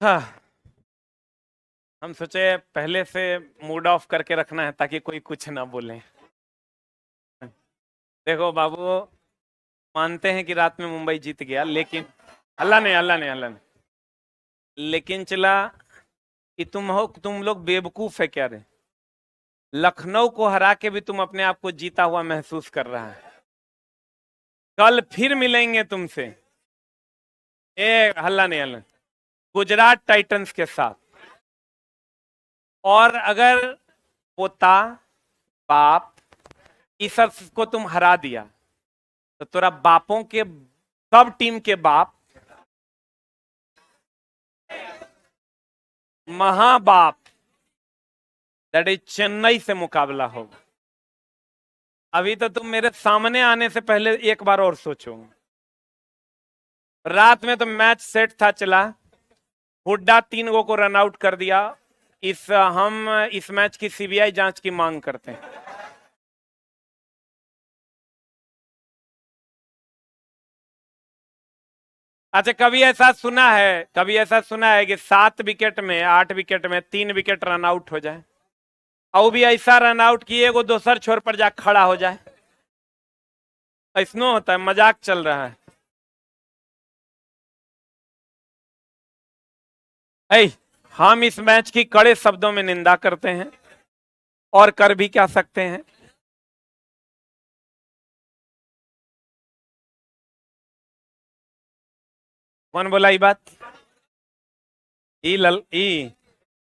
हाँ, हम सोचे पहले से मूड ऑफ करके रखना है ताकि कोई कुछ ना बोले। देखो बाबू, मानते हैं कि रात में मुंबई जीत गया, लेकिन अल्लाह ने लेकिन चला कि तुम लोग बेवकूफ है क्या रे? लखनऊ को हरा के भी तुम अपने आप को जीता हुआ महसूस कर रहा है। कल फिर मिलेंगे तुमसे। हल्ला नहीं, गुजरात टाइटंस के साथ। और अगर पोता बाप इस सब को तुम हरा दिया तो तेरा बापों के सब टीम के बाप महाबाप दैट इज चेन्नई से मुकाबला होगा। अभी तो तुम मेरे सामने आने से पहले एक बार और सोचो। रात में तो मैच सेट था, चला हुड्डा 3 गो को रन आउट कर दिया। हम इस मैच की सीबीआई जांच की मांग करते हैं। अच्छा, कभी ऐसा सुना है कि 7 विकेट में 8 विकेट में 3 विकेट रन आउट हो जाए, और भी ऐसा रन आउट किए वो दोसर छोर पर जा खड़ा हो जाए? ऐसनो होता है? मजाक चल रहा है? ऐ, हम इस मैच की कड़े शब्दों में निंदा करते हैं, और कर भी क्या सकते हैं। कौन बोला ये बात? ई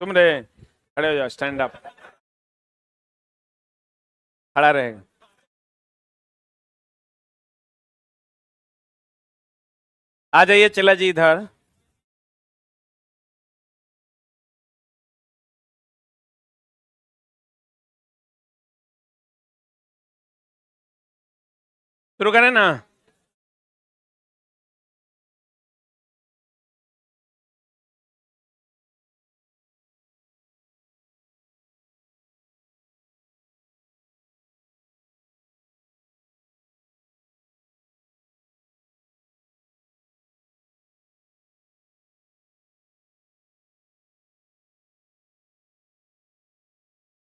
तुम रे, खड़े हो जाओ, स्टैंड अप, खड़ा रहेगा। आ जाइए, चला जी इधर। शुरू करें ना?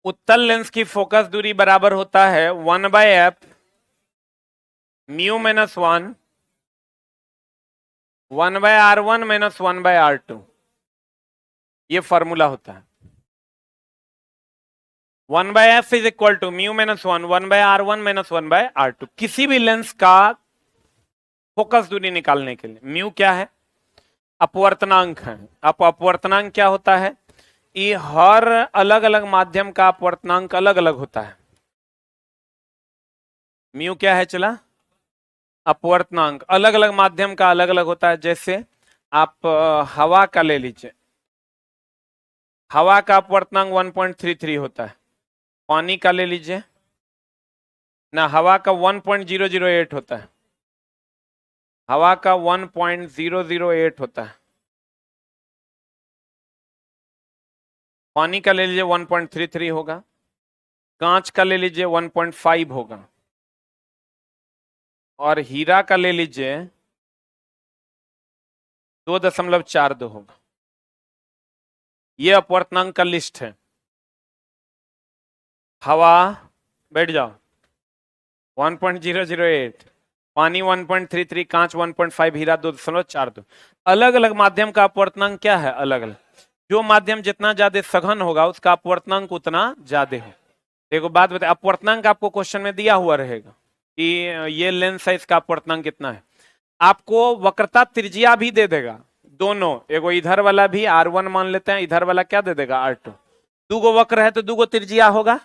उत्तल लेंस की फोकस दूरी बराबर होता है 1/f μ-1 1/r1 - 1/r2। ये फॉर्मूला होता है। 1/f is equal to μ-1 1/r1 - 1/r2। किसी भी लेंस का फोकस दूरी निकालने के लिए म्यू क्या है? अपवर्तनांक है। अपवर्तनांक क्या होता है? ये हर अलग अलग माध्यम का अपवर्तनांक अलग अलग होता है। म्यू क्या है चला? अपवर्तनांक अलग अलग माध्यम का अलग अलग होता है। जैसे आप हवा का ले लीजिए, हवा का अपवर्तनांक 1.33 होता है। पानी का ले लीजिए ना, हवा का 1.008 होता है। हवा का 1.008 होता है। पानी का ले लीजिए 1.33 होगा। कांच का ले लीजिए 1.5 होगा। और हीरा का ले लीजिए 2.42 होगा। ये अपवर्तनांक का लिस्ट है। हवा, बैठ जाओ, 1.008, पानी 1.33, कांच 1.5, हीरा 2.42। अलग अलग माध्यम का अपवर्तनांक क्या है? अलग अलग। जो माध्यम जितना ज्यादा सघन होगा उसका अपवर्तनांक उतना ज्यादा हो। देखो बात बताए, अपवर्तनांक आपको क्वेश्चन में दिया हुआ रहेगा कि ये लेंस है, इसका अपवर्तनांक कितना है। आपको वक्रता त्रिज्या भी दे देगा दोनों। एगो इधर वाला भी R1 मान लेते हैं, इधर वाला क्या दे देगा? R2। 2 गो वक्र है तो 2 गो त्रिज्या होगा,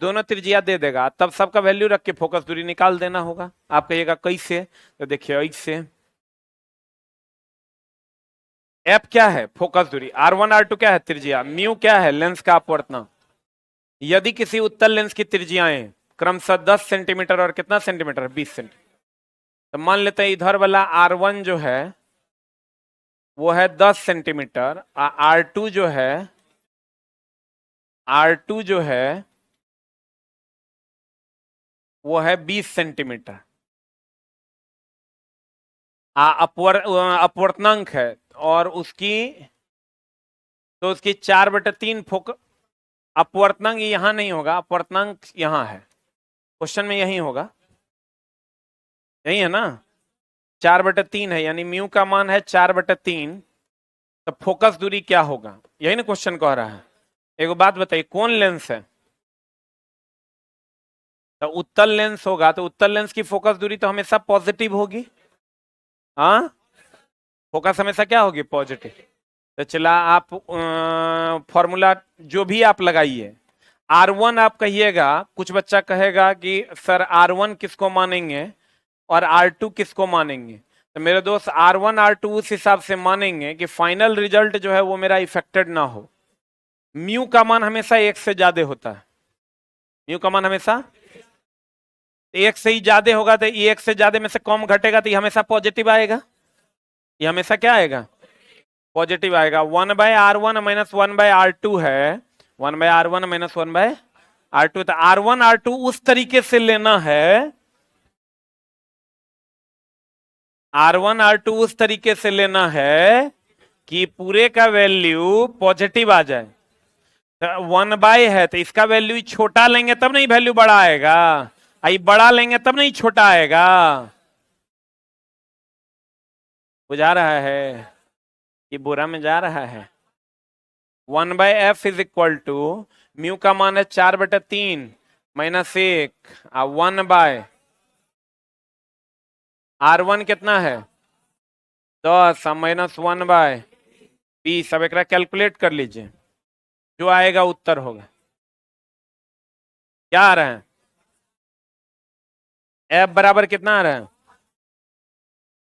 दोनों त्रिज्या दे देगा। तब सबका वैल्यू रख के फोकस दूरी निकाल देना होगा। आप कहिएगा कैसे? तो देखिए ऐसे। एफ क्या है? फोकस दूरी। R1 R2 क्या है? त्रिज्या। म्यू क्या है? लेंस का अपवर्तनांक। यदि किसी उत्तल लेंस की त्रिज्याएं क्रमशः 10 सेंटीमीटर और कितना सेंटीमीटर? 20 सेंटीमीटर। तो मान लेते हैं इधर वाला R1 जो है वो है 10 सेंटीमीटर, R2 जो है वो है 20 सेंटीमीटर। अपवर्तनांक है और उसकी तो उसकी 4/3 फोकस, अपवर्तनांक यहां नहीं होगा, अपवर्तनांक यहां है, क्वेश्चन में यही होगा, यही है ना, 4/3 है, यानी म्यू का मान है 4/3, तो फोकस दूरी क्या होगा, यही ना क्वेश्चन कह रहा है। एक बात बताइए, कौन लेंस है, तो उत्तल लेंस होगा, तो उत्तल लेंस की फोकस दूरी तो हमेशा पॉजिटिव होगी। हाँ, फोकस हमेशा क्या होगी, पॉजिटिव। तो चला आप फॉर्मूला जो भी आप लगाइए, R1 आप कहिएगा, कुछ बच्चा कहेगा कि सर R1 किसको मानेंगे और R2 किसको मानेंगे, तो मेरे दोस्त R1 R2 उस हिसाब से मानेंगे कि फाइनल रिजल्ट जो है वो मेरा इफेक्टेड ना हो। म्यू का मान हमेशा 1 से ज्यादा होता है, म्यू का मान हमेशा 1 से ही ज्यादा होगा, तो ये 1 से ज्यादा में से कम घटेगा, तो ये हमेशा पॉजिटिव आएगा, ये हमेशा क्या आएगा, पॉजिटिव आएगा। 1/R1 माइनस 1/R2 है, 1/R1 माइनस 1/R2, तो R1 R2 उस तरीके से लेना है, R1 R2 उस तरीके से लेना है कि पूरे का वैल्यू पॉजिटिव आ जाए। तो 1 है, तो इसका वैल्यू छोटा लेंगे तब नहीं वैल्यू बड़ा आएगा, आई बड़ा लेंगे तब नहीं छोटा आएगा, बुझा रहा है कि बुरा में जा रहा है। 1/f is equal to, mu का मान है 4/3 माइनस 1, 1 R1 कितना है 10 माइनस 1/20। अब एक कैलकुलेट कर लीजिए, जो आएगा उत्तर होगा, क्या आ रहा है, एफ बराबर कितना आ रहा है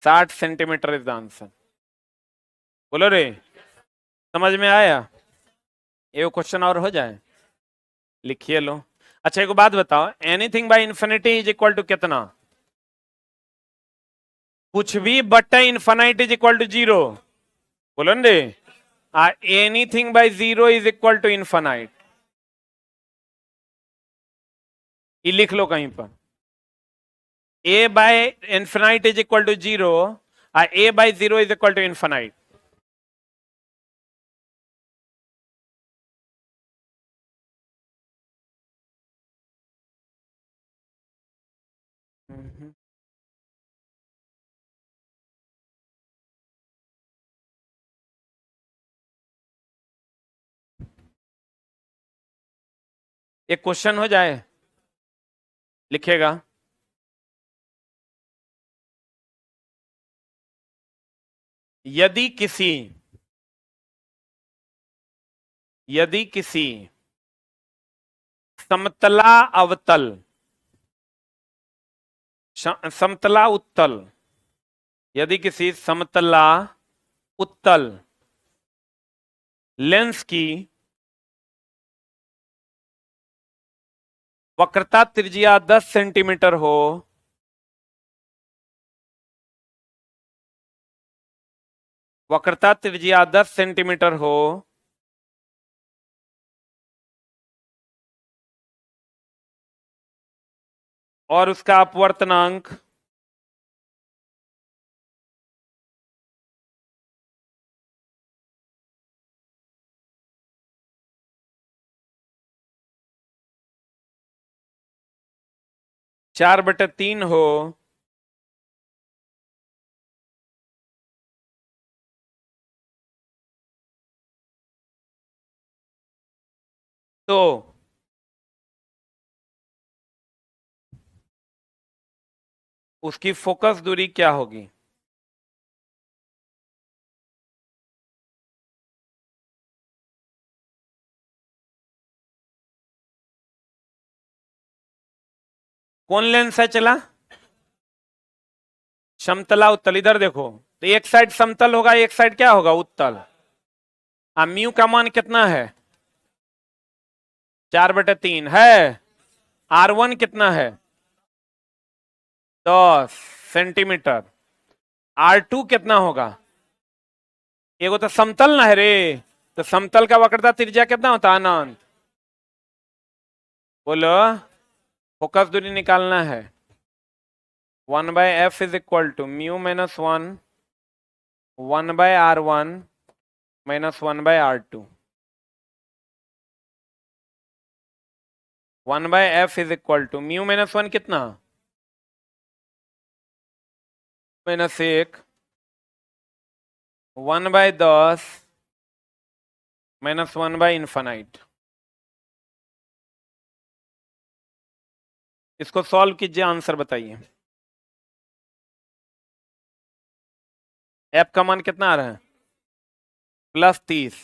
60 सेंटीमीटर इज द आंसर। बोलो रे, समझ में आया, ये क्वेश्चन और हो जाए, लिखिए लो। अच्छा एक बात बताओ, anything by infinity is equal to कितना, कुछ भी बट्टा इन्फानाइट इज इक्वल टू 0, बोलो ना रे, anything by 0 is equal to infinite, ये लिख लो कहीं पर, a by infinite is equal to 0, a by 0 is equal to infinite. एक क्वेश्चन हो जाए, लिखेगा, यदि किसी समतला अवतल, समतला उत्तल, यदि किसी समतला उत्तल लेंस की वक्रता त्रिज्या 10 सेंटीमीटर हो, वक्रता त्रिज्या 10 सेंटीमीटर हो, और उसका अपवर्तनांक चार बटे तीन हो, तो उसकी फोकस दूरी क्या होगी, कौन लेंस है चला, समतला उत्तल, इधर देखो, तो एक साइड समतल होगा, एक साइड क्या होगा, उत्तल। म्यू का मान कितना है 4/3 है, R1 कितना है 10 सेंटीमीटर, R2 कितना होगा, एगो तो समतल ना है रे, तो समतल का वक्रता त्रिज्या कितना होता है, अनंत। बोलो, फोकस दूरी निकालना है, 1/f is equal to mu minus 1 1/R1 minus 1/R2। 1/f is equal to mu minus 1 कितना, -1 1/10 -1/इनफाइनाइट। इसको सॉल्व कीजिए, आंसर बताइए। एफ का मान कितना आ रहा है, +30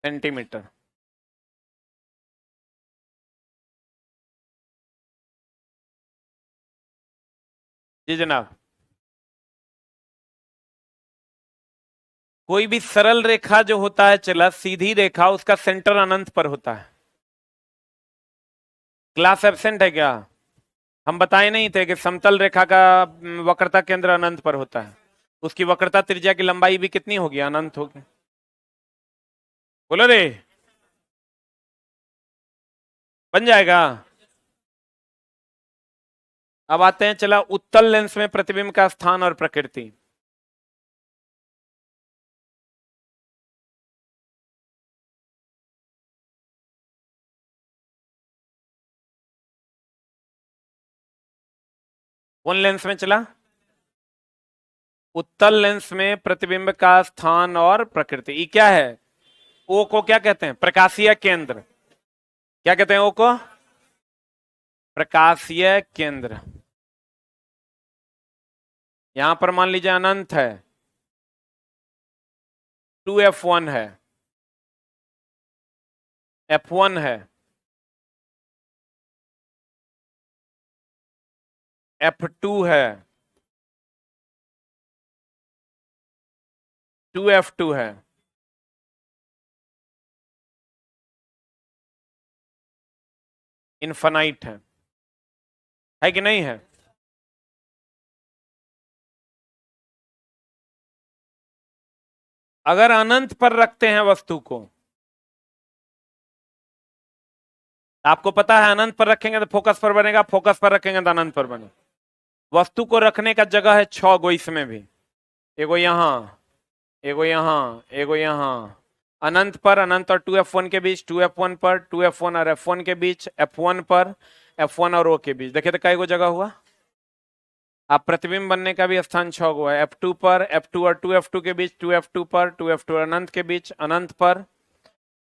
सेंटीमीटर। जी जनाब। कोई भी सरल रेखा जो होता है, चला सीधी रेखा, उसका सेंटर अनंत पर होता है। क्लास एब्सेंट है क्या? हम बताए नहीं थे कि समतल रेखा का वक्रता केंद्र अनंत पर होता है, उसकी वक्रता त्रिज्या की लंबाई भी कितनी होगी, अनंत होगी। बोलो रे, बन जाएगा। अब आते हैं चला उत्तल लेंस में प्रतिबिंब का स्थान और प्रकृति। कौन लेंस में चला, उत्तल लेंस में प्रतिबिंब का स्थान और प्रकृति। ये क्या है, ओ को क्या कहते हैं, प्रकाशीय केंद्र। क्या कहते हैं ओ को, प्रकाशीय केंद्र। यहां पर मान लीजिए अनंत है, 2f1 है, f1 है, f2 है, 2f2 है। इनफाइनाइट है कि नहीं है? अगर अनंत पर रखते हैं वस्तु को, आपको पता है अनंत पर रखेंगे तो फोकस पर बनेगा, फोकस पर रखेंगे तो अनंत पर बनेगा। वस्तु को रखने का जगह है 6 गो, इसमें भी एगो यहां, एगो यहां, एगो यहां। अनंत पर, अनंत और 2f1 के बीच, 2f1 पर, 2f1 और f1 के बीच, f1 पर, f1 और o के बीच। देखिए तो कई गो जगह हुआ। आप प्रतिबिंब बनने का भी स्थान 6 गो है, f2 पर, f2 और 2f2 के बीच, 2f2 पर, 2f2 और अनंत के बीच, अनंत पर,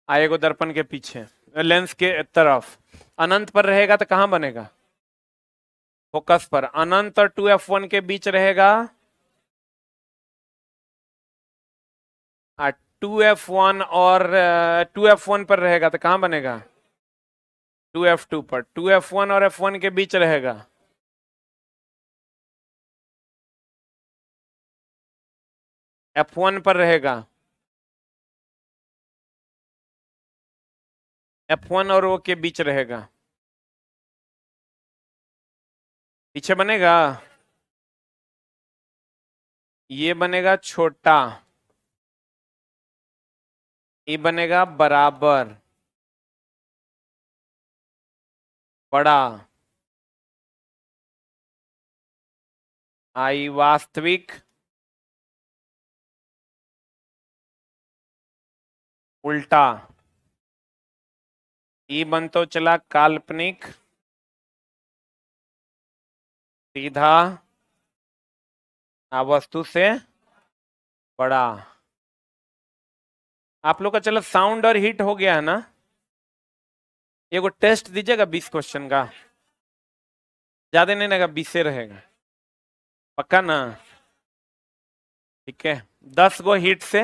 आएगो दर्पण के पीछे, लेंस के तरफ। अनंत पर रहेगा तो कहां बनेगा, फोकस पर। अनंत और 2f1 के बीच रहेगा, 2f1 और 2f1 पर रहेगा तो कहां बनेगा, 2f2 पर। 2f1 और f1 के बीच रहेगा, f1 पर रहेगा, f1 और o के बीच रहेगा, पीछे बनेगा, ये बनेगा छोटा, ये बनेगा बराबर, बड़ा, आई वास्तविक, उल्टा, ई बन तो चला काल्पनिक, सीधा, वस्तु से बड़ा। आप लोग का चलो साउंड और हीट हो गया है ना। एगो टेस्ट दीजिएगा 20 क्वेश्चन का, ज्यादा नहीं रहेगा, 20 से रहेगा, पक्का ना? ठीक है, 10 गो हीट से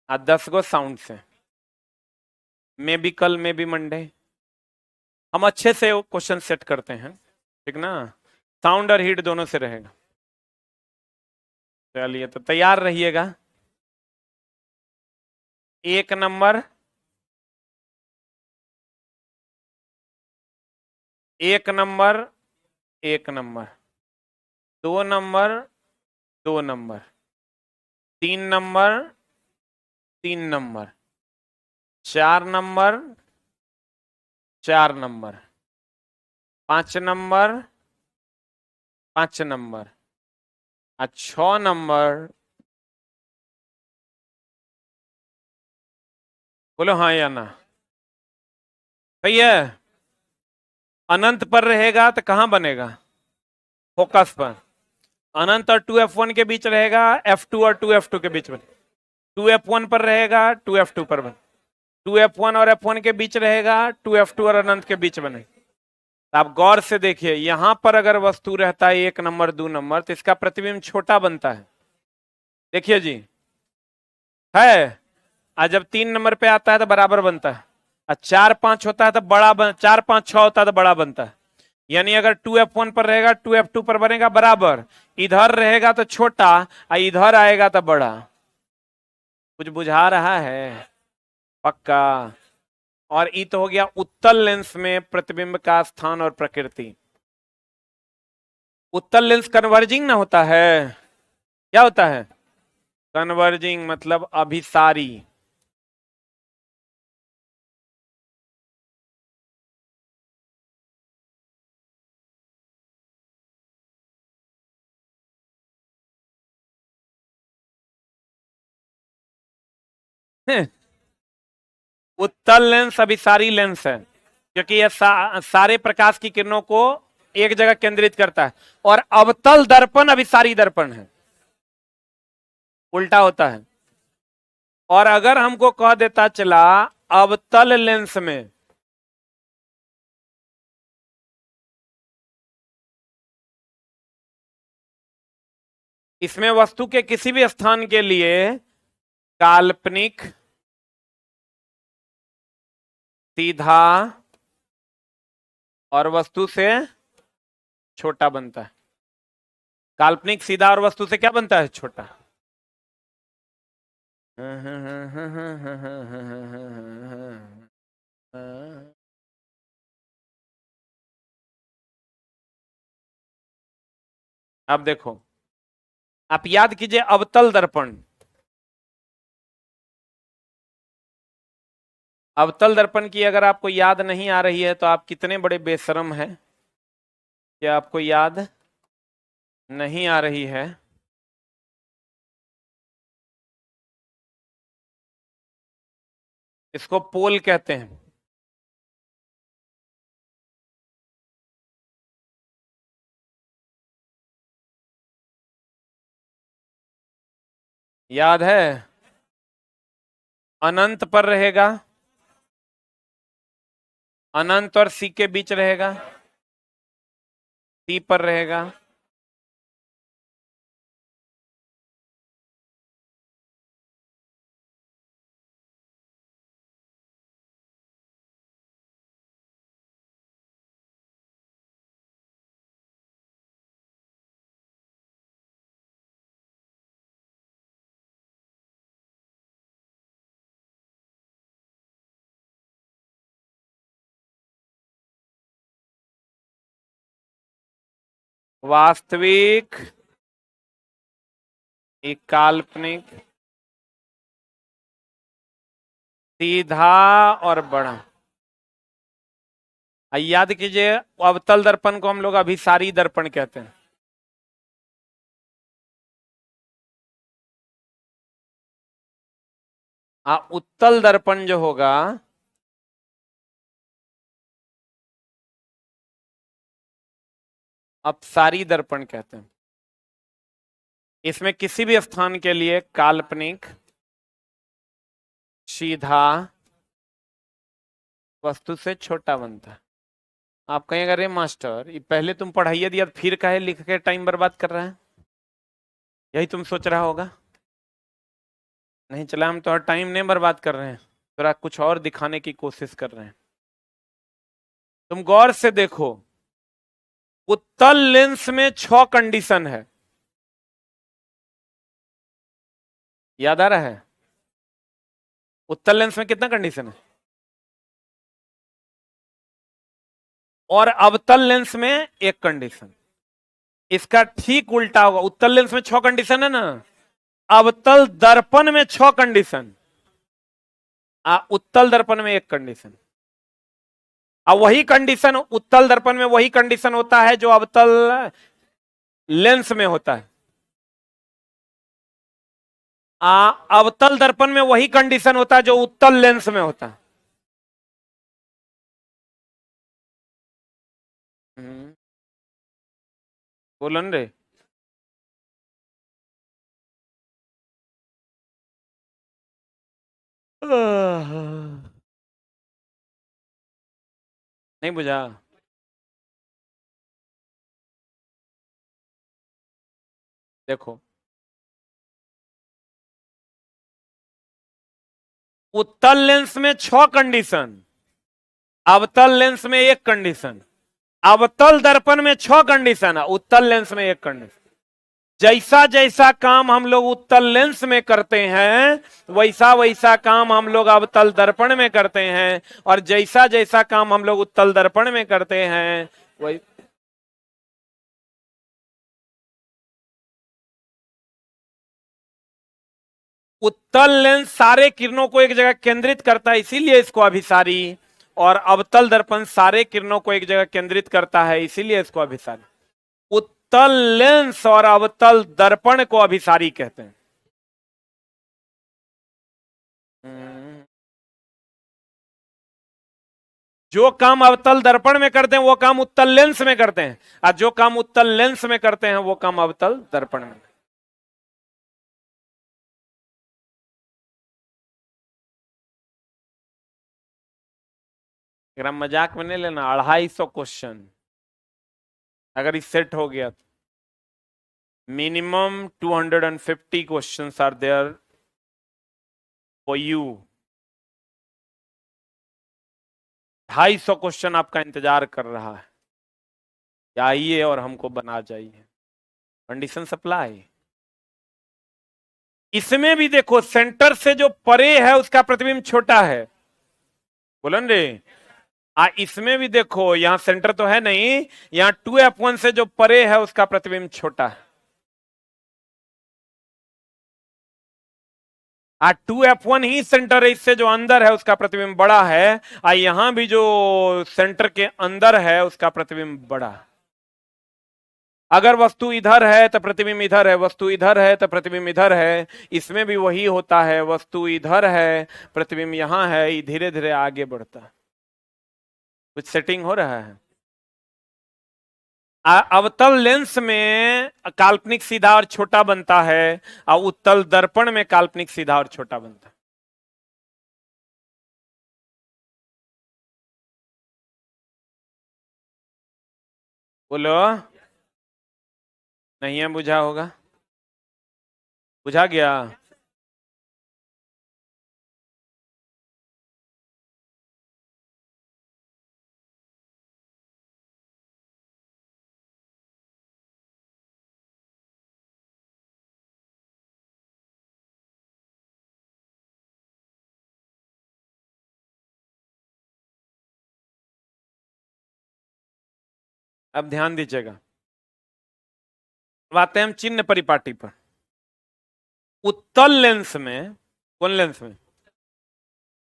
और 10 गो साउंड से। मे बी कल, मे बी मंडे, हम अच्छे से क्वेश्चन सेट करते हैं, ठीक ना? साउंड और हीट दोनों से रहेगा। चलिए तो तैयार रहिएगा। 1 number, 1 number, 1 number, 2 number, 2 number, 3 number, 3 number, 4 number, 4 number, 5 number, 5 number, और 6 नंबर। बोलो हाँ या ना। सही है। अनंत पर रहेगा तो कहां बनेगा? फोकस पर। अनंत और 2f1 के बीच रहेगा, f2 और 2f2 के बीच बने। 2f1 पर रहेगा, 2f2 पर बने। 2f1 और f1 के बीच रहेगा, 2f2 और अनंत के बीच बने। तो आप गौर से देखिए, यहां पर अगर वस्तु रहता है 1 नंबर 2 नंबर, तो इसका प्रतिबिंब छोटा बनता है। देखिए जी, है। और जब 3 नंबर पे आता है तो बराबर बनता है। और 4 5 होता है तो 4 5 6 होता है तो बड़ा बनता है। यानी अगर 2f1 पर रहेगा, 2f2 पर बनेगा बराबर। इधर रहेगा तो छोटा, और इधर आएगा तो बड़ा। कुछ बुझा रहा है? पक्का। और ई तो हो गया उत्तल लेंस में प्रतिबिंब का स्थान और प्रकृति। उत्तल लेंस कन्वर्जिंग ना होता है? क्या होता है? कन्वर्जिंग मतलब अभिसारी। उत्तल लेंस अभिसारी लेंस है, क्योंकि यह सारे प्रकाश की किरणों को एक जगह केंद्रित करता है। और अवतल दर्पण अभिसारी दर्पण है, उल्टा होता है। और अगर हमको कह देता चला अवतल लेंस में, इसमें वस्तु के किसी भी स्थान के लिए काल्पनिक, सीधा और वस्तु से छोटा बनता है। काल्पनिक, सीधा और वस्तु से क्या बनता है? छोटा। अब देखो, आप याद कीजिए अवतल दर्पण। अवतल दर्पण की अगर आपको याद नहीं आ रही है तो आप कितने बड़े बेशरम हैं कि आपको याद नहीं आ रही है। इसको पोल कहते हैं। याद है? अनंत पर रहेगा, अनंत और सी के बीच रहेगा, सी पर रहेगा। वास्तविक, एक काल्पनिक, सीधा और बड़ा। याद कीजिए, अवतल दर्पण को हम लोग अभिसारी दर्पण कहते हैं। उत्तल दर्पण जो होगा, अपसारी दर्पण कहते हैं। इसमें किसी भी स्थान के लिए काल्पनिक, सीधा, वस्तु से छोटा बनता है। आप कहेंगे अरे मास्टर, ये पहले तुम पढ़ाइए दिया फिर कहे लिख के टाइम बर्बाद कर रहा है? यही तुम सोच रहा होगा। नहीं चला, हम तो हर टाइम नहीं बर्बाद कर रहे हैं, थोड़ा कुछ और दिखाने की कोशिश कर रहे हैं। तुम गौर से देखो, उत्तल लेंस में 6 कंडीशन है। याद आ रहा है? उत्तल लेंस में कितना कंडीशन है? और अवतल लेंस में 1 कंडीशन। इसका ठीक उल्टा होगा। उत्तल लेंस में 6 कंडीशन है ना, अवतल दर्पण में 6 कंडीशन, उत्तल दर्पण में 1 कंडीशन। अब वही कंडीशन उत्तल दर्पण में वही कंडीशन होता है जो अवतल लेंस में होता है। अवतल दर्पण में वही कंडीशन होता है जो उत्तल लेंस में होता है। बोलन रे। नहीं बुझा। देखो, उत्तल लेंस में 6 कंडीशन, अवतल लेंस में 1 कंडीशन, अवतल दर्पण में 6 कंडीशन है, उत्तल लेंस में 1 कंडीशन। जैसा जैसा काम हम लोग उत्तल लेंस में करते हैं वैसा वैसा काम हम लोग अवतल दर्पण में करते हैं, और जैसा जैसा काम हम लोग उत्तल दर्पण में करते हैं वही। उत्तल लेंस सारे किरणों को एक जगह केंद्रित करता है, इसीलिए इसको अभिसारी, और अवतल दर्पण सारे किरणों को एक जगह केंद्रित करता है, इसीलिए इसको अभिसारी। उत्तल लेंस और अवतल दर्पण को अभिसारी कहते हैं। जो काम अवतल दर्पण में करते हैं वो काम उत्तल लेंस में करते हैं, और जो काम उत्तल लेंस में करते हैं वो काम अवतल दर्पण में। मजाक में नहीं लेना, 250 क्वेश्चन अगर इस सेट हो गया तो minimum 250 questions are there for you. 250 question आपका इंतजार कर रहा है, आइए और हमको बना जाइए। Condition supply. इसमें भी देखो, सेंटर से जो परे है उसका प्रतिबिंब छोटा है, बोलन रे। इसमें भी देखो, यहां सेंटर तो है नहीं, यहां 2f1 से जो परे है उसका प्रतिबिंब छोटा है। 2f1 ही सेंटर है, इससे जो अंदर है उसका प्रतिबिंब बड़ा है, यहां भी जो सेंटर के अंदर है उसका प्रतिबिंब बड़ा है। अगर वस्तु इधर है तो प्रतिबिंब इधर है, वस्तु इधर है तो प्रतिबिंब इधर है। इसमें भी वही होता है, वस्तु इधर है प्रतिबिंब यहां है, धीरे धीरे आगे बढ़ता है। कुछ सेटिंग हो रहा है। अवतल लेंस में काल्पनिक सीधा और छोटा बनता है, और उत्तल दर्पण में काल्पनिक सीधा और छोटा बनता है। बोलो। नहीं है बुझा होगा, बुझा गया। अब ध्यान दीजिएगा, अब आते हैं हम चिन्ह परिपाटी पर। उत्तल लेंस में, कौन लेंस में,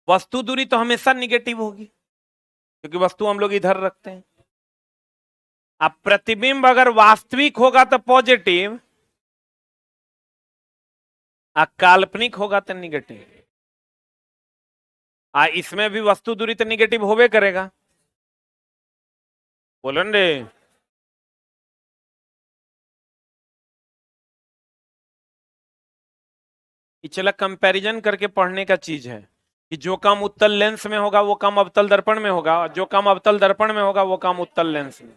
वस्तु दूरी तो हमेशा निगेटिव होगी क्योंकि वस्तु हम लोग इधर रखते हैं। अब प्रतिबिंब अगर वास्तविक होगा तो पॉजिटिव, काल्पनिक होगा तो निगेटिव। इसमें भी वस्तु दूरी तो निगेटिव होवे करेगा, बोलन रे। चला कंपैरिजन करके पढ़ने का चीज है कि जो काम उत्तल लेंस में होगा वो काम अवतल दर्पण में होगा, जो काम अवतल दर्पण में होगा वो काम उत्तल लेंस में,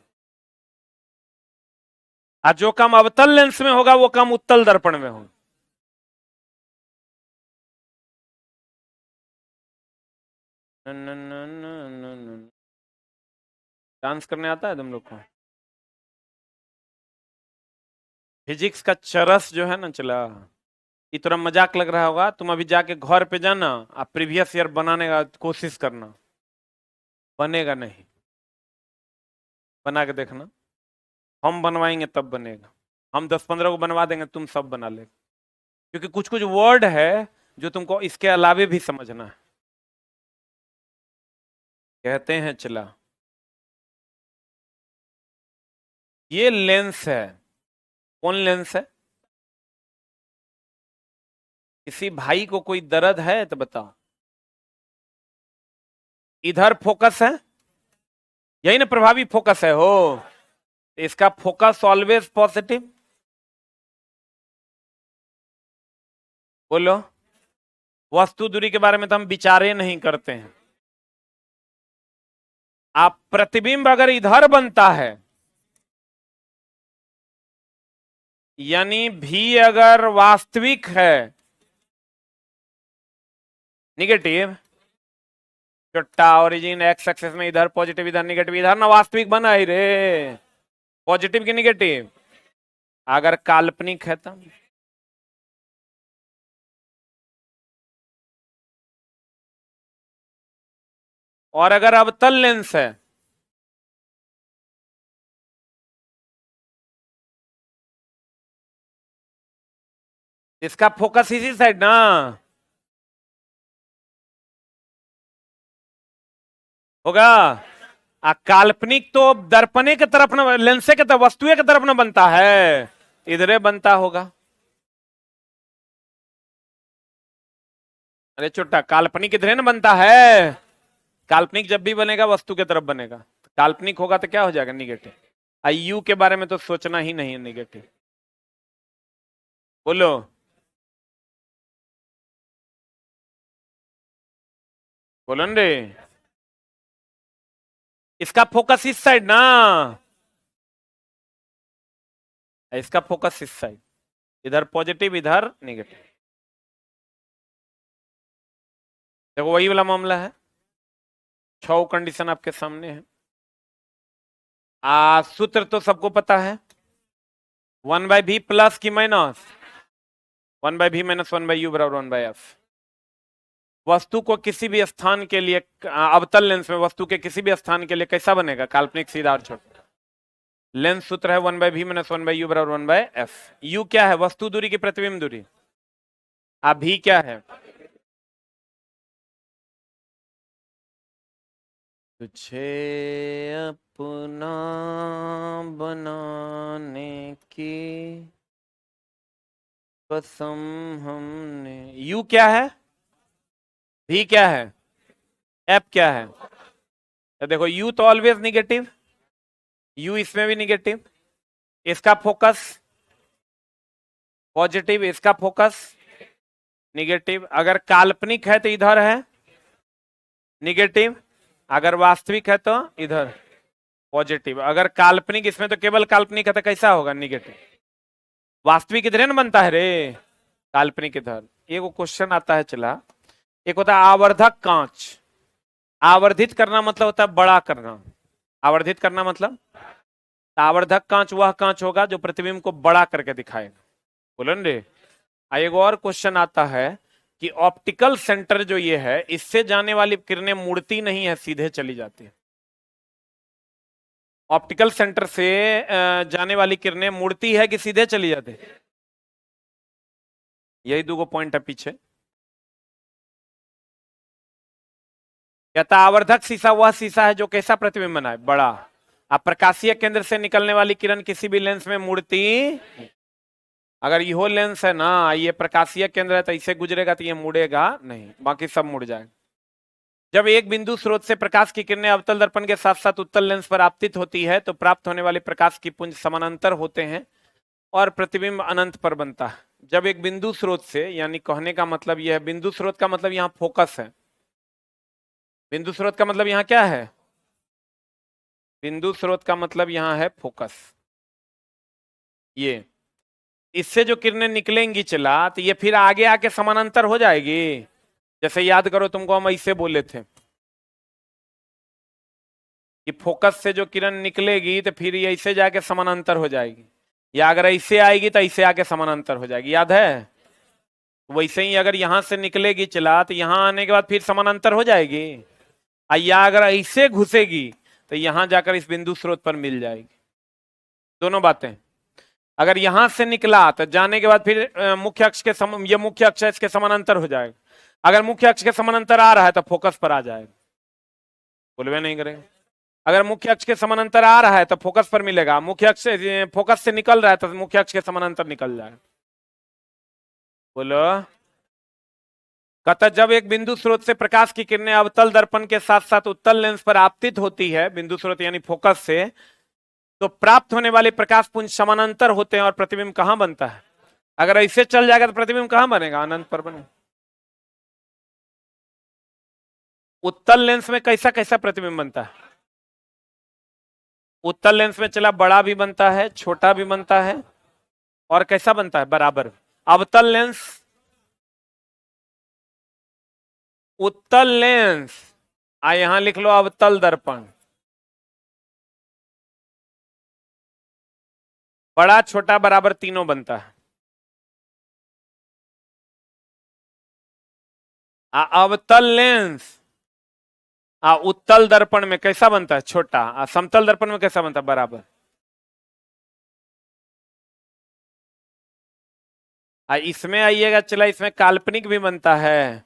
और जो काम अवतल लेंस में होगा वो काम उत्तल दर्पण में होगा। डांस करने आता है तुम लोग को? फिजिक्स का चरस जो है ना, चला ये थोड़ा मजाक लग रहा होगा। तुम अभी जाके घर पे जाना, आप प्रीवियस ईयर बनाने का कोशिश करना, बनेगा नहीं। बना के देखना, हम बनवाएंगे तब बनेगा। हम 10-15 को बनवा देंगे, तुम सब बना लेगा, क्योंकि कुछ कुछ वर्ड है जो तुमको इसके अलावे भी समझना है। कहते हैं चला, ये लेंस है, कौन लेंस है? किसी भाई को कोई दर्द है तो बताओ। इधर फोकस है, यही ना प्रभावी फोकस है हो। इसका फोकस ऑलवेज पॉजिटिव। बोलो, वस्तु दूरी के बारे में तो हम विचारे नहीं करते हैं। आप प्रतिबिंब अगर इधर बनता है, यानी भी अगर वास्तविक है, निगेटिव, चुट्टा ओरिजिन एक्स एक्सेस में इधर पॉजिटिव इधर निगेटिव, इधर ना वास्तविक बना ही रे, पॉजिटिव की निगेटिव। अगर काल्पनिक है तो और अगर अवतल लेंस है, इसका फोकस इसी साइड ना, होगा। काल्पनिक तो दर्पणे की तरफ ना, लेंसे की तरफ, वस्तुए की तरफ ना बनता है, इधरे बनता होगा। अरे छोटा, काल्पनिक इधरे ना बनता है। काल्पनिक जब भी बनेगा वस्तु की तरफ बनेगा, काल्पनिक होगा तो क्या हो जाएगा, निगेटिव। यू के बारे में तो सोचना ही नहीं है, निगेटिव। बोलो, बोलो रे, इसका फोकस इस साइड ना, इसका फोकस इस साइड, इधर पॉजिटिव इधर निगेटिव। देखो वही वाला मामला है, 6 कंडीशन आपके सामने है। सूत्र तो सबको पता है, 1/v प्लस की माइनस, 1/v माइनस 1/u बराबर 1/f। वस्तु को किसी भी स्थान के लिए, अवतल लेंस में वस्तु के किसी भी स्थान के लिए कैसा बनेगा, काल्पनिक, सीधा और छोटा। लेंस सूत्र है 1/v माइनस 1/u बराबर 1/f। u क्या है, वस्तु दूरी की प्रतिबिंब दूरी। v क्या है, तुझे अपना बनाने की कसम हमने। u क्या है, v क्या है, f क्या है। तो देखो u तो ऑलवेज निगेटिव, u इसमें भी निगेटिव, इसका फोकस पॉजिटिव, इसका फोकस निगेटिव। अगर काल्पनिक है तो इधर है निगेटिव, अगर वास्तविक है तो इधर पॉजिटिव। अगर काल्पनिक, इसमें तो केवल काल्पनिक है तो कैसा होगा, निगेटिव। वास्तविक इधर न बनता है रे, काल्पनिक इधर। एक क्वेश्चन आता है, चला, एक होता है आवर्धक कांच। आवर्धित करना मतलब होता है बड़ा करना, आवर्धित करना मतलब, आवर्धक कांच वह कांच होगा जो प्रतिबिंब को बड़ा करके दिखाएगा। बोलो रे। एक और क्वेश्चन आता है कि ऑप्टिकल सेंटर जो ये है, इससे जाने वाली किरणें मुड़ती नहीं है, सीधे चली जाती है। ऑप्टिकल सेंटर से जाने वाली किरणें मुड़ती है कि सीधे चली जाती है, यही दो पॉइंट है पीछे। कहता आवर्धक शीशा वह शीशा है जो कैसा प्रतिबिंब बनाए, बड़ा। अब प्रकाशीय केंद्र से निकलने वाली किरण किसी भी लेंस में मुड़ती, अगर ये लेंस है ना, ये प्रकाशीय केंद्र है तो इसे गुजरेगा तो ये मुड़ेगा नहीं, बाकी सब मुड़ जाएगा। जब एक बिंदु स्रोत से प्रकाश की किरणें अवतल दर्पण के साथ साथ उत्तल लेंस पर आपतित होती है तो प्राप्त होने वाले प्रकाश की पुंज समानांतर होते हैं और प्रतिबिंब अनंत पर बनता है। जब एक बिंदु स्रोत से, यानी कहने का मतलब यह है, बिंदु स्रोत का मतलब यहाँ फोकस है। बिंदु स्रोत का मतलब यहाँ क्या है, बिंदु स्रोत का मतलब यहाँ है फोकस। ये इससे जो किरणें निकलेंगी चला, तो ये फिर आगे आके समानांतर हो जाएगी। जैसे याद करो, तुमको हम ऐसे बोले थे कि फोकस से जो किरण निकलेगी तो फिर ये ऐसे जाके समानांतर हो जाएगी, या अगर ऐसे आएगी तो ऐसे आके समानांतर हो जाएगी, याद है। वैसे ही अगर यहां से निकलेगी चला तो यहां आने के बाद फिर समानांतर हो जाएगी, या अगर ऐसे घुसेगी तो यहां जाकर इस बिंदु स्रोत पर मिल जाएगी। दोनों बातें, अगर यहां से निकला तो जाने के बाद फिर मुख्य अक्ष के ये मुख्य अक्ष है, इसके समानांतर हो जाएगा। अगर मुख्य अक्ष के समानांतर आ रहा है तो फोकस पर आ जाएगा, बोलवे नहीं करेगा। अगर मुख्य अक्ष के समानांतर आ रहा है तो फोकस पर मिलेगा, मुख्य अक्ष से, फोकस से निकल रहा है तो मुख्य अक्ष के समानांतर निकल जाएगा। बोलो, कहता जब एक बिंदु स्रोत से प्रकाश की किरणें अवतल दर्पण के साथ साथ उत्तल लेंस पर आपतित होती है, बिंदु स्रोत यानी फोकस से, तो प्राप्त होने वाले प्रकाश पुंज समानांतर होते हैं और प्रतिबिंब कहां बनता है? अगर ऐसे चल जाएगा तो प्रतिबिंब कहां बनेगा? अनंत पर बनेगा। उत्तल लेंस में कैसा कैसा प्रतिबिंब बनता है? उत्तल लेंस में चला बड़ा भी बनता है, छोटा भी बनता है, और कैसा बनता है? बराबर। अवतल लेंस, उत्तल लेंस, यहां लिख लो अवतल दर्पण। बड़ा छोटा बराबर तीनों बनता है। अवतल लेंस उत्तल दर्पण में कैसा बनता है? छोटा। समतल दर्पण में कैसा बनता है? बराबर। इसमें आइएगा, चला इसमें काल्पनिक भी बनता है,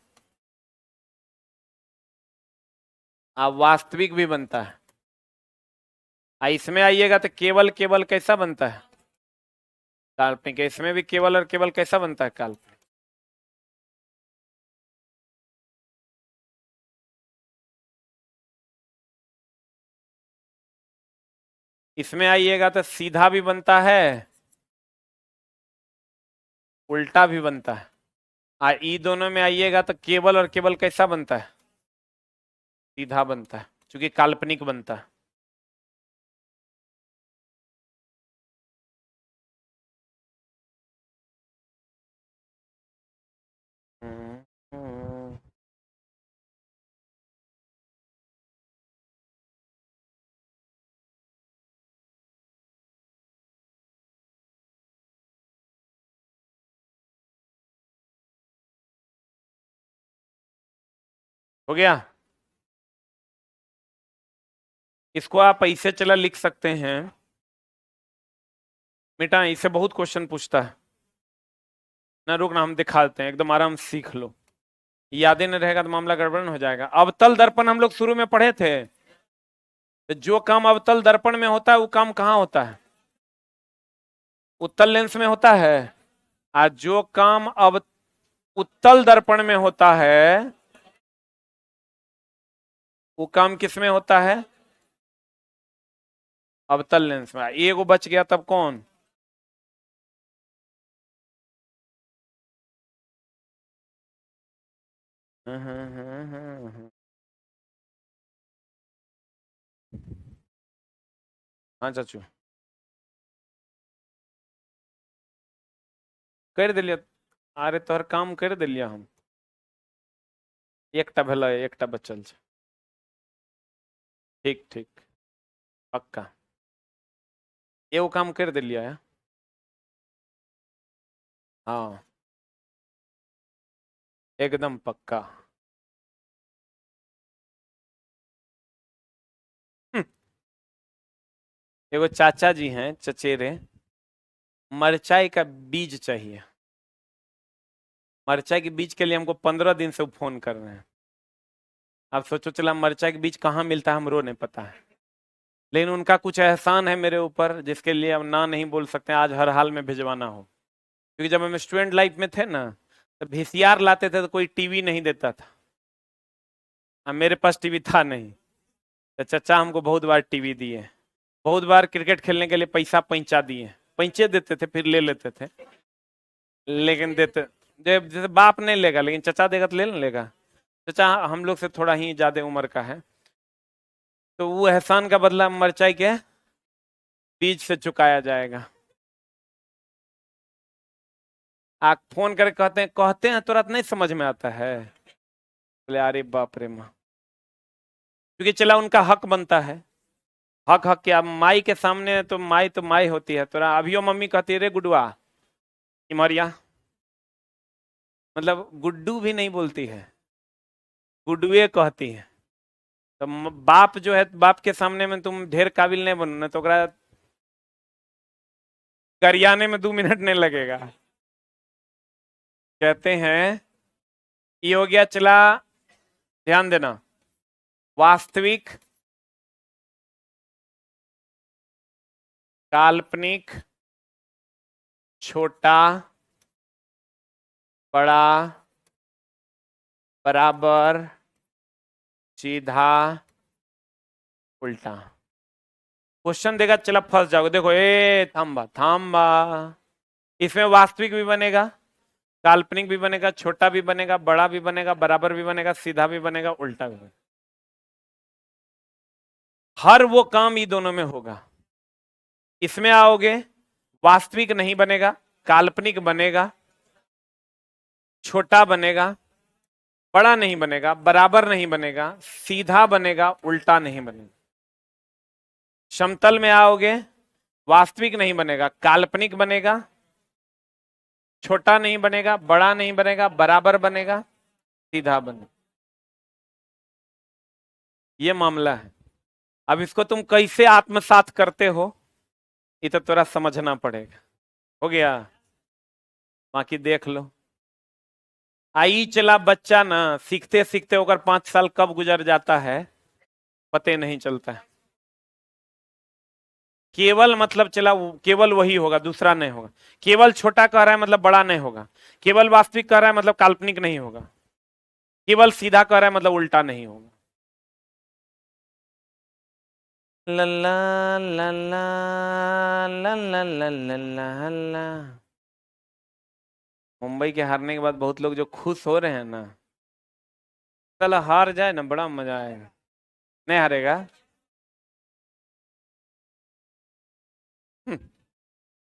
वास्तविक भी बनता है। इसमें आइएगा तो केवल केवल कैसा बनता है? काल्पनिक। इसमें भी केवल और केवल कैसा बनता है? काल्पनिक। इसमें आइएगा तो सीधा भी बनता है, उल्टा भी बनता है। ई दोनों में आइएगा तो केवल और केवल कैसा बनता है? सीधा बनता है, क्योंकि काल्पनिक बनता है। हम्म, हम्म। हो गया। इसको आप ऐसे चला लिख सकते हैं, बेटा इससे बहुत क्वेश्चन पूछता है ना। रुकना, हम दिखा देते हैं, एकदम आराम से सीख लो। यादें नहीं रहेगा तो मामला गड़बड़ हो जाएगा। अवतल दर्पण हम लोग शुरू में पढ़े थे, तो जो काम अवतल दर्पण में होता है वो काम कहाँ होता है? उत्तल लेंस में होता है। आज जो काम अब उत्तल दर्पण में होता है वो काम किस में होता है? अवतल लेंस में। एगो बच गया, तब कौन? हाँ चाचू, कर दिलिया। अरे तोहर काम कर दिलिया हम। एकटा भेलै, एकटा बचल छै। ठीक ठीक, पक्का। एगो काम कर दिलिया है। हाँ, एकदम पक्का। हम्म, एगो चाचा जी हैं चचेरे, मरचाई का बीज चाहिए। मरचाई के बीज के लिए हमको 15 दिन से वो फोन कर रहे हैं। अब सोचो, चला मरचाई के बीज कहाँ मिलता है हमरो नहीं पता है, लेकिन उनका कुछ एहसान है मेरे ऊपर जिसके लिए अब ना नहीं बोल सकते, आज हर हाल में भिजवाना हो। क्योंकि जब हम स्टूडेंट लाइफ में थे ना, तो वीसीआर लाते थे तो कोई टीवी नहीं देता था। अब मेरे पास टीवी था नहीं, तो चचा हमको बहुत बार टीवी दिए, बहुत बार क्रिकेट खेलने के लिए पैसा पैंचा दिए। पैंचे देते थे फिर ले लेते थे, लेकिन देते, जब जैसे बाप नहीं लेगा लेकिन चचा देगा तो ले ना लेगा। चचा हम लोग से थोड़ा ही ज्यादा उम्र का है, तो वो एहसान का बदला मरचाई के बीज से चुकाया जाएगा। आप फोन करके कहते हैं तुरंत नहीं समझ में आता है। बोले अरे बाप रे माँ, क्योंकि चला उनका हक बनता है। हक हक क्या, माई के सामने तो माई होती है। तोरा अभियो मम्मी कहती है रे गुडुआ, इमरिया, मतलब गुड्डू भी नहीं बोलती है, गुडुए कहती है। तो बाप जो है, बाप के सामने में तुम ढेर काबिल नहीं बनो ना, तो ओकरा गरियाने में 2 मिनट नहीं लगेगा। कहते हैं, ये हो गया चला, ध्यान देना, वास्तविक, काल्पनिक, छोटा, बड़ा, बराबर, सीधा, उल्टा। क्वेश्चन देगा, चला फंस जाओगे। देखो, ए थाम्बा थाम्बा, इसमें वास्तविक भी बनेगा, काल्पनिक भी बनेगा, छोटा भी बनेगा, बड़ा भी बनेगा, बराबर भी बनेगा, सीधा भी बनेगा, उल्टा भी बनेगा। हर वो काम ये दोनों में होगा। इसमें आओगे, वास्तविक नहीं बनेगा, काल्पनिक बनेगा, छोटा बनेगा, बड़ा नहीं बनेगा, बराबर नहीं बनेगा, सीधा बनेगा, उल्टा नहीं बनेगा। समतल में आओगे, वास्तविक नहीं बनेगा, काल्पनिक बनेगा, छोटा नहीं बनेगा, बड़ा नहीं बनेगा, बराबर बनेगा, सीधा बनेगा। ये मामला है। अब इसको तुम कैसे आत्मसात करते हो, ये तो थोड़ा समझना पड़ेगा। हो गया, बाकी देख लो। आई चला बच्चा ना, सीखते सीखते होकर 5 साल कब गुजर जाता है पते नहीं चलता है। केवल मतलब चला, केवल वही होगा, दूसरा नहीं होगा। केवल छोटा कह रहा है मतलब बड़ा नहीं होगा। केवल वास्तविक कह रहा है मतलब काल्पनिक नहीं होगा। केवल सीधा कह रहा है मतलब उल्टा नहीं होगा। लल्ला लल्ला लल्ला लल्ला लल्ला। मुंबई के हारने के बाद बहुत लोग जो खुश हो रहे हैं ना, कल हार जाए ना बड़ा मजा आएगा। नहीं हारेगा।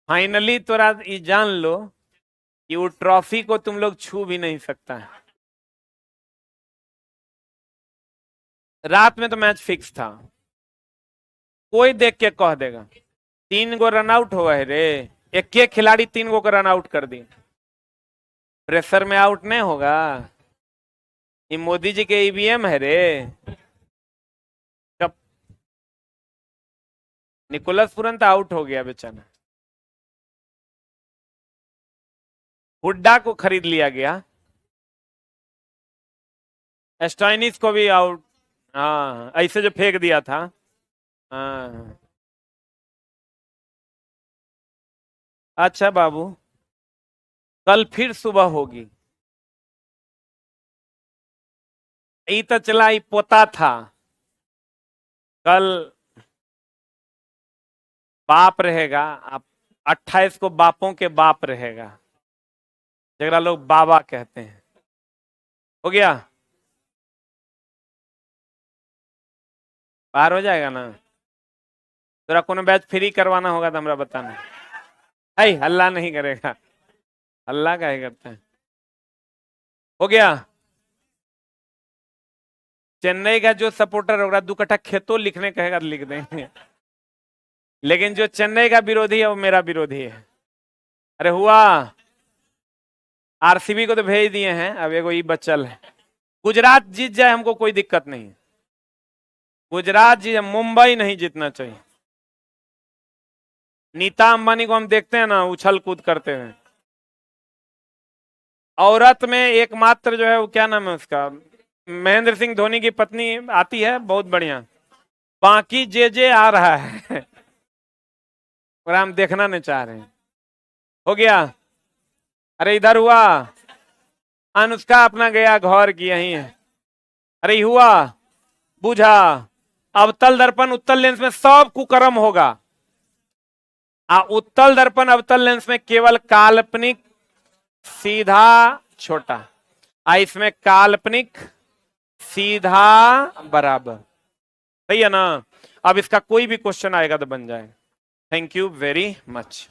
फाइनली तोरा ये जान लो कि वो ट्रॉफी को तुम लोग छू भी नहीं सकता है। रात में तो मैच फिक्स था, कोई देख के कह देगा 3 गो रन आउट हुआ है रे, एक के खिलाड़ी 3 गो को रन आउट कर दी। प्रेशर में आउट नहीं होगा, ये मोदी जी के ईवीएम है रे। कब निकोलस तुरंत आउट हो गया बेचारा। हुड्डा को खरीद लिया गया, एस्टोइनिस को भी आउट। हाँ, ऐसे जो फेंक दिया था। हाँ। अच्छा बाबू, कल फिर सुबह होगी। ई तो चला, ई पोता था, कल बाप रहेगा। आप 28 को बापों के बाप रहेगा, जगह लोग बाबा कहते हैं। हो गया, पार हो जाएगा ना। तेरा कोनो बैच फ्री करवाना होगा तो हमरा बताना। है हल्ला नहीं करेगा, हल्ला काहे करते हैं। हो गया। चेन्नई का जो सपोर्टर होगा 2 कट्ठा खेतों लिखने कहेगा तो लिख देंगे, लेकिन जो चेन्नई का विरोधी है वो मेरा विरोधी है। अरे हुआ, आरसीबी को तो भेज दिए हैं, अब एगो ये बचल है। गुजरात जीत जाए हमको कोई दिक्कत नहीं, गुजरात जीत, मुंबई नहीं जीतना चाहिए। नीता अंबानी को हम देखते हैं ना उछल कूद करते हैं। औरत में एकमात्र जो है वो क्या नाम है उसका, महेंद्र सिंह धोनी की पत्नी आती है, बहुत बढ़िया। बाकी जे आ रहा है और हम देखना नहीं चाह रहे हैं। हो गया। अरे इधर हुआ, अनुष्का अपना गया घर की यही है। अरे हुआ, बुझा। अवतल दर्पण उत्तल लेंस में सब कुकर्म होगा। उत्तल दर्पण अवतल लेंस में केवल काल्पनिक, सीधा, छोटा। इसमें काल्पनिक, सीधा, बराबर। सही है ना। अब इसका कोई भी क्वेश्चन आएगा तो बन जाएगा। Thank you very much.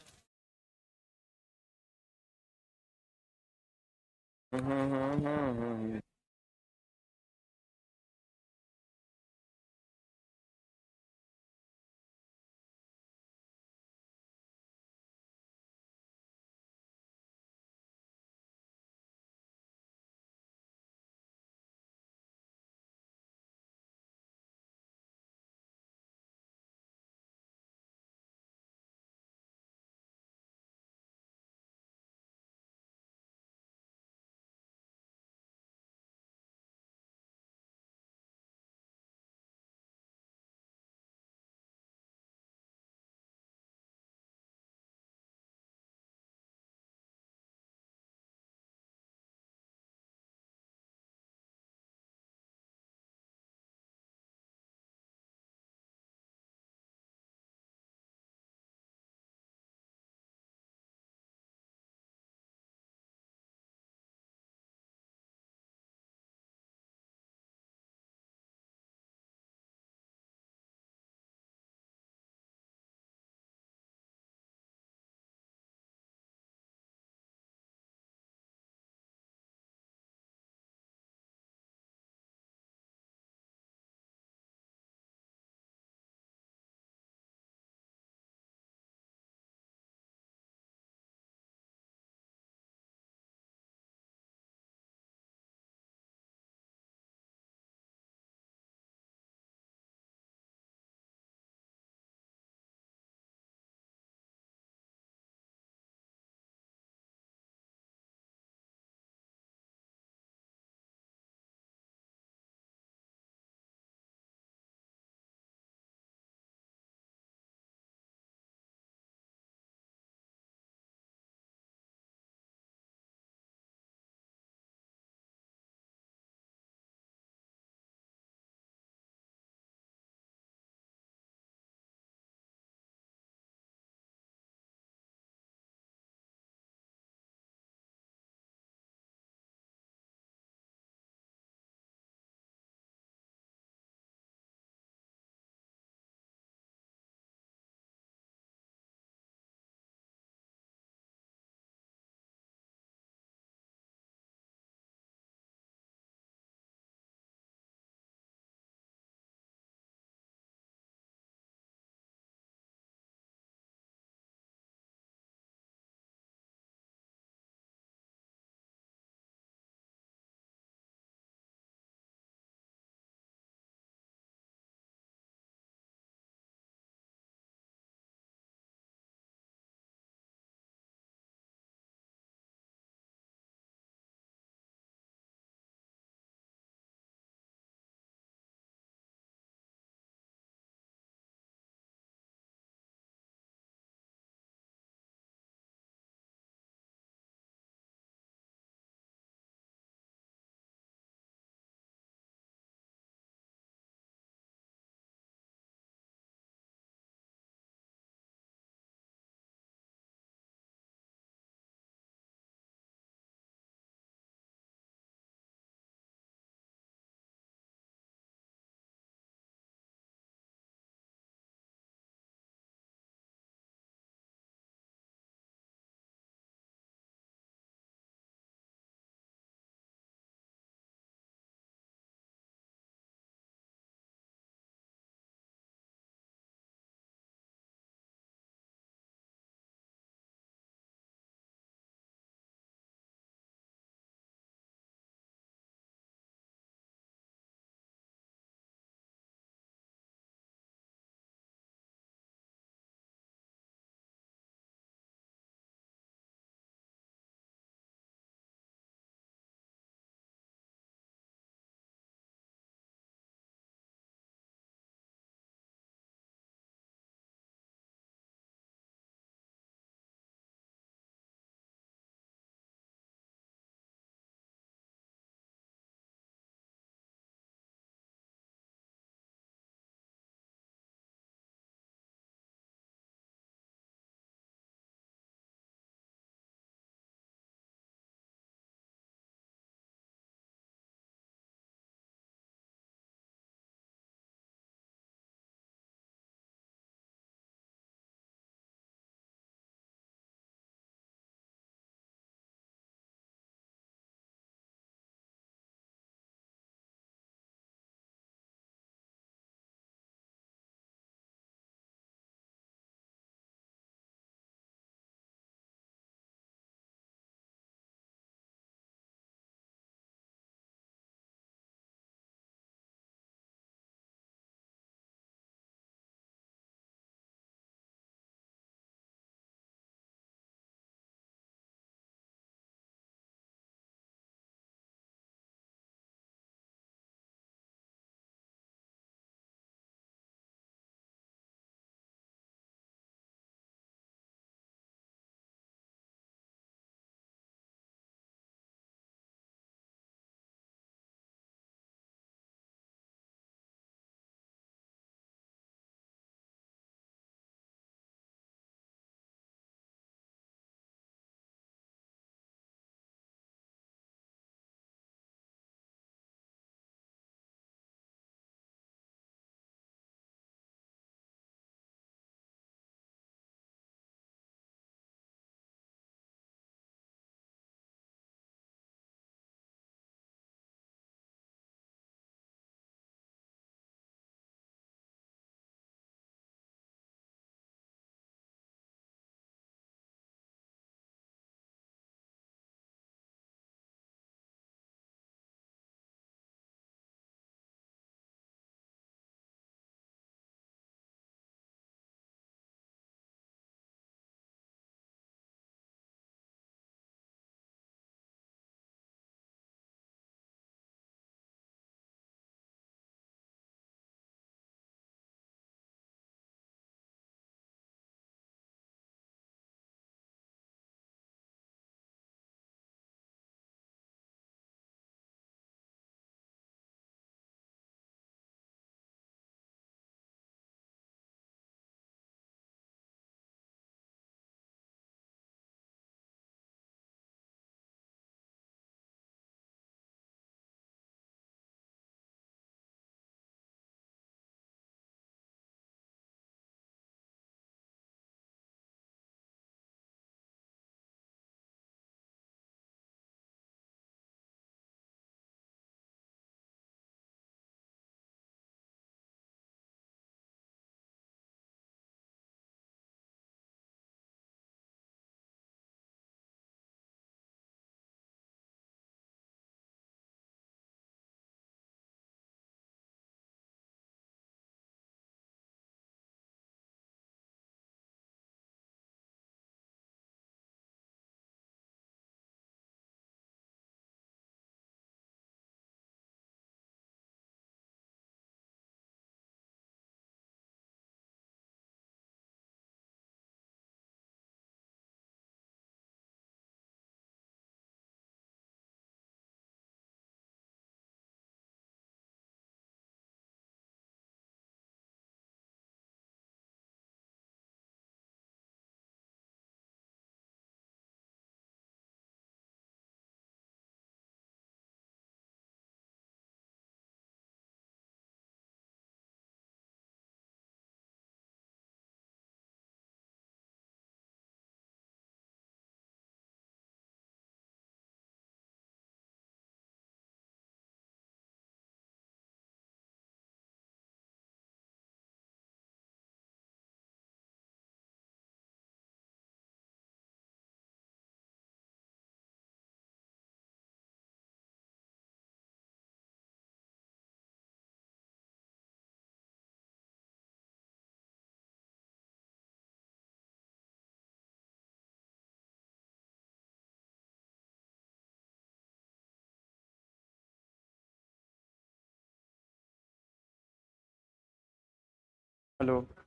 Hello.